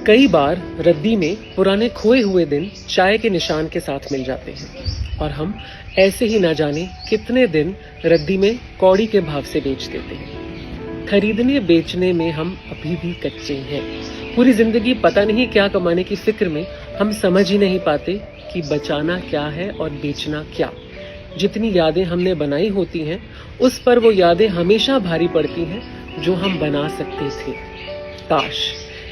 कई बार रद्दी में पुराने खोए हुए दिन चाय के निशान के साथ मिल जाते हैं और हम ऐसे ही ना जाने कितने दिन रद्दी में कौड़ी के भाव से बेच देते हैं। खरीदने बेचने में हम अभी भी कच्चे हैं। पूरी जिंदगी पता नहीं क्या कमाने की फिक्र में हम समझ ही नहीं पाते कि बचाना क्या है और बेचना क्या। जितनी यादें हमने बनाई होती हैं उस पर वो यादें हमेशा भारी पड़ती हैं जो हम बना सकते थे। काश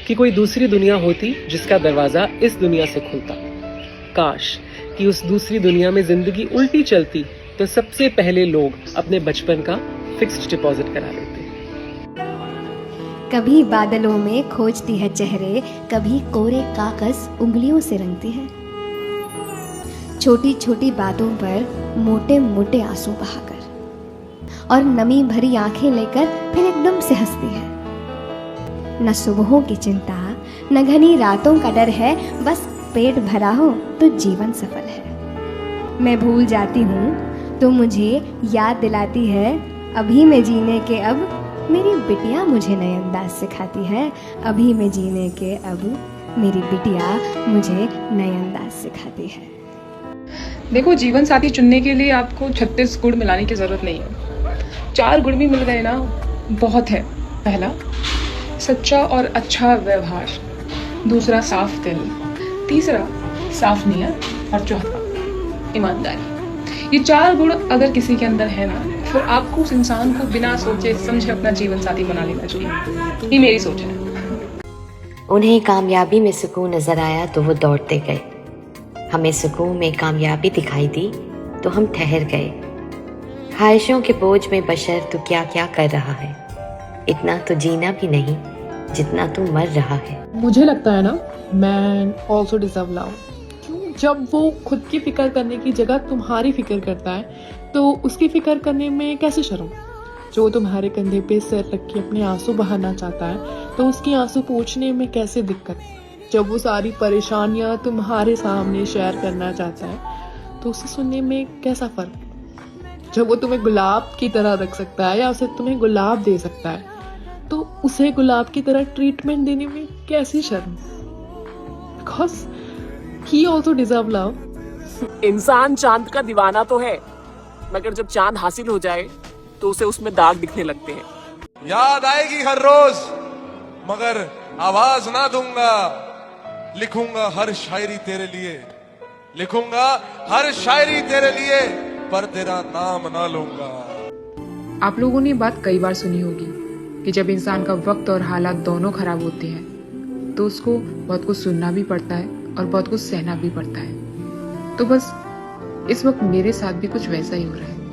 कि कोई दूसरी दुनिया होती जिसका दरवाजा इस दुनिया से खुलता। काश कि उस दूसरी दुनिया में जिंदगी उल्टी चलती तो सबसे पहले लोग अपने बचपन का फिक्स्ड डिपॉजिट करा लेते। कभी बादलों में खोजती है चेहरे, कभी कोरे कागज उंगलियों से रंगती है। छोटी छोटी बातों पर मोटे मोटे आंसू बहाकर और नमी भरी आंखें लेकर फिर एकदम से हंसती है। न सुबहों की चिंता, न घनी रातों का डर है, बस पेट भरा हो तो जीवन सफल है। मैं भूल जाती हूँ तो मुझे याद दिलाती है, अभी मैं जीने के अब मेरी बिटिया मुझे नए अंदाज सिखाती है। अभी मैं जीने के अब मेरी बिटिया मुझे नए अंदाज सिखाती है। देखो, जीवन साथी चुनने के लिए आपको 36 गुण मिलाने की जरूरत नहीं है। 4 गुण भी मिल गए ना, बहुत है। पहला, सच्चा और अच्छा व्यवहार। दूसरा, साफ दिल। तीसरा, साफ नियत। और चौथा, ईमानदारी। ये 4 गुण अगर किसी के अंदर है ना, फिर आपको उस इंसान को बिना सोचे समझे अपना जीवन साथी बना लेना चाहिए। ये मेरी सोच है। उन्हें कामयाबी में सुकून नजर आया तो वो दौड़ते गए। हमें सुकून में कामयाबी दिखाई दी तो हम ठहर गए। ख्वाहिशों के बोझ में बशर तू क्या क्या कर रहा है। इतना तो जीना भी नहीं जितना तू मर रहा है। मुझे लगता है ना, मैन ऑल्सो डिजर्व लव। जब वो खुद की फिक्र करने की जगह तुम्हारी फिक्र करता है तो उसकी फिक्र करने में कैसे शर्म। जो तुम्हारे कंधे पे सिर रख के अपने आंसू बहाना चाहता है तो उसकी आंसू पोंछने में कैसे दिक्कत। जब वो सारी परेशानियां तुम्हारे सामने शेयर करना चाहता है तो उसे सुनने में कैसा फर्क। जब वो तुम्हें गुलाब की तरह रख सकता है या उसे तुम्हें गुलाब दे सकता है तो उसे गुलाब की तरह ट्रीटमेंट देने में कैसी शर्म। Because he also deserve love. इंसान चांद का दीवाना तो है, मगर जब चांद हासिल हो जाए तो उसे उसमें दाग दिखने लगते हैं। याद आएगी हर रोज मगर आवाज ना दूंगा। लिखूंगा हर शायरी तेरे लिए, लिखूंगा हर शायरी तेरे लिए, पर तेरा नाम ना लूंगा। आप लोगों ने बात कई बार सुनी होगी कि जब इंसान का वक्त और हालात दोनों खराब होते हैं तो उसको बहुत कुछ सुनना भी पड़ता है और बहुत कुछ सहना भी पड़ता है। तो बस इस वक्त मेरे साथ भी कुछ वैसा ही हो रहा है।